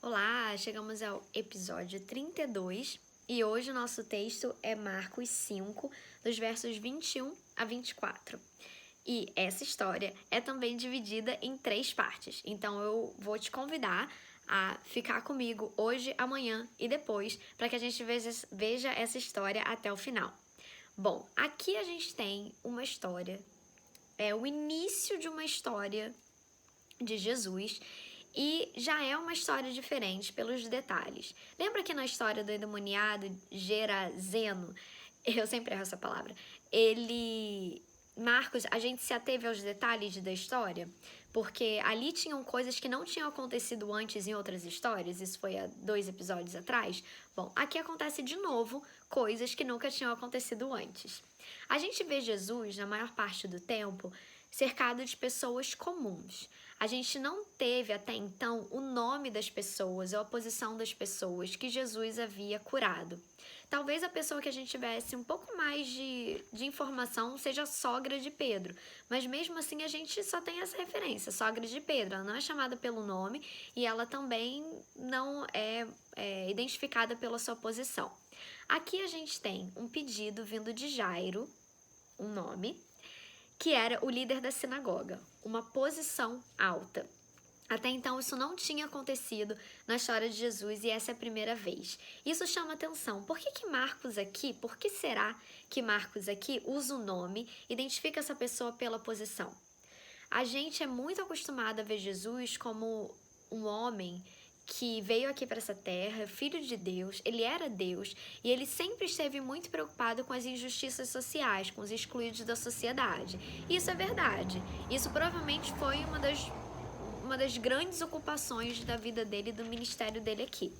Olá, chegamos ao episódio 32 e hoje o nosso texto é Marcos 5, dos versos 21 a 24. E essa história é também dividida em 3 partes, então eu vou te convidar a ficar comigo hoje, amanhã e depois para que a gente veja essa história até o final. Bom, aqui a gente tem uma história, é o início de uma história de Jesus. E já é uma história diferente pelos detalhes. Lembra que na história do endemoniado Gerazeno, eu sempre erro essa palavra, Marcos, a gente se ateve aos detalhes da história, porque ali tinham coisas que não tinham acontecido antes em outras histórias, isso foi há 2 episódios atrás. Bom, aqui acontece de novo coisas que nunca tinham acontecido antes. A gente vê Jesus, na maior parte do tempo, cercado de pessoas comuns. A gente não teve até então o nome das pessoas ou a posição das pessoas que Jesus havia curado. Talvez a pessoa que a gente tivesse um pouco mais de informação seja a sogra de Pedro, mas mesmo assim a gente só tem essa referência, sogra de Pedro. Ela não é chamada pelo nome e ela também não é identificada pela sua posição. Aqui a gente tem um pedido vindo de Jairo, um nome, que era o líder da sinagoga, uma posição alta. Até então isso não tinha acontecido na história de Jesus e essa é a primeira vez. Isso chama atenção. Por que será que Marcos aqui usa o nome, identifica essa pessoa pela posição? A gente é muito acostumado a ver Jesus como um homem que veio aqui para essa terra, filho de Deus, ele era Deus e ele sempre esteve muito preocupado com as injustiças sociais, com os excluídos da sociedade. Isso é verdade. Isso provavelmente foi uma das grandes ocupações da vida dele e do ministério dele aqui.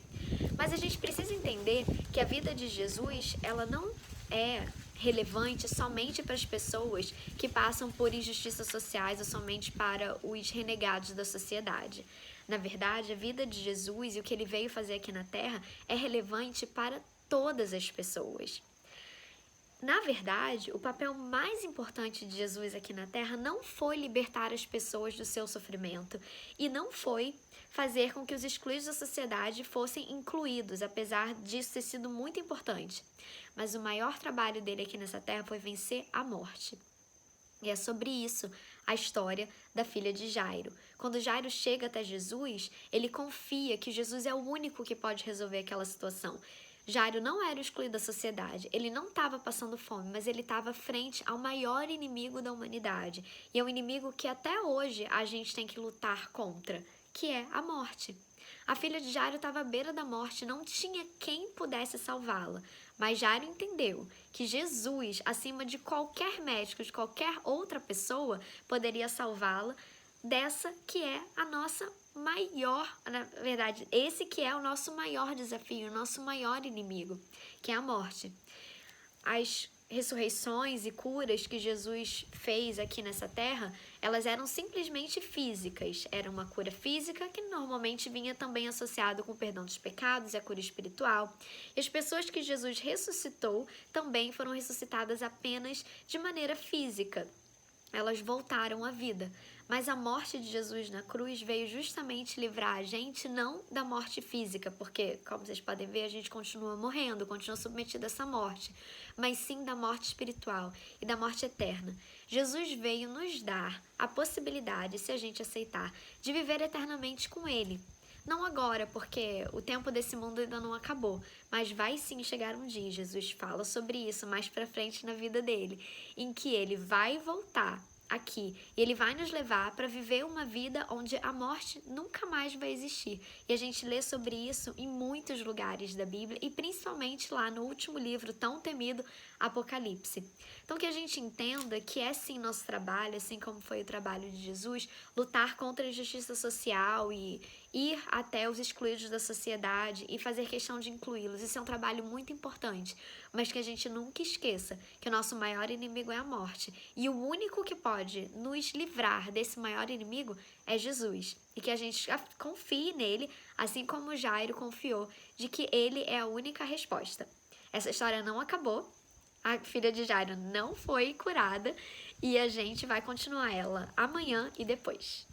Mas a gente precisa entender que a vida de Jesus, ela não é relevante somente para as pessoas que passam por injustiças sociais ou somente para os renegados da sociedade. Na verdade, a vida de Jesus e o que ele veio fazer aqui na Terra é relevante para todas as pessoas. Na verdade, o papel mais importante de Jesus aqui na Terra não foi libertar as pessoas do seu sofrimento e não foi fazer com que os excluídos da sociedade fossem incluídos, apesar disso ter sido muito importante. Mas o maior trabalho dele aqui nessa Terra foi vencer a morte. E é sobre isso a história da filha de Jairo. Quando Jairo chega até Jesus, ele confia que Jesus é o único que pode resolver aquela situação. Jairo não era excluído da sociedade, ele não estava passando fome, mas ele estava frente ao maior inimigo da humanidade. E é um inimigo que até hoje a gente tem que lutar contra, que é a morte. A filha de Jairo estava à beira da morte, não tinha quem pudesse salvá-la. Mas Jairo entendeu que Jesus, acima de qualquer médico, de qualquer outra pessoa, poderia salvá-la dessa que é a nossa maior, na verdade, esse que é o nosso maior desafio, o nosso maior inimigo, que é a morte. As ressurreições e curas que Jesus fez aqui nessa terra, elas eram simplesmente físicas. Era uma cura física que normalmente vinha também associado com o perdão dos pecados e a cura espiritual. E as pessoas que Jesus ressuscitou também foram ressuscitadas apenas de maneira física. Elas voltaram à vida. Mas a morte de Jesus na cruz veio justamente livrar a gente não da morte física, porque, como vocês podem ver, a gente continua morrendo, continua submetido a essa morte, mas sim da morte espiritual e da morte eterna. Jesus veio nos dar a possibilidade, se a gente aceitar, de viver eternamente com Ele. Não agora, porque o tempo desse mundo ainda não acabou, mas vai sim chegar um dia, Jesus fala sobre isso mais pra frente na vida dele, em que ele vai voltar aqui e ele vai nos levar para viver uma vida onde a morte nunca mais vai existir. E a gente lê sobre isso em muitos lugares da Bíblia e principalmente lá no último livro tão temido, Apocalipse. Então que a gente entenda que é sim nosso trabalho, assim como foi o trabalho de Jesus, lutar contra a injustiça social e ir até os excluídos da sociedade e fazer questão de incluí-los. Isso é um trabalho muito importante, mas que a gente nunca esqueça que o nosso maior inimigo é a morte. E o único que pode nos livrar desse maior inimigo é Jesus. E que a gente confie nele, assim como Jairo confiou, de que ele é a única resposta. Essa história não acabou, a filha de Jairo não foi curada e a gente vai continuar ela amanhã e depois.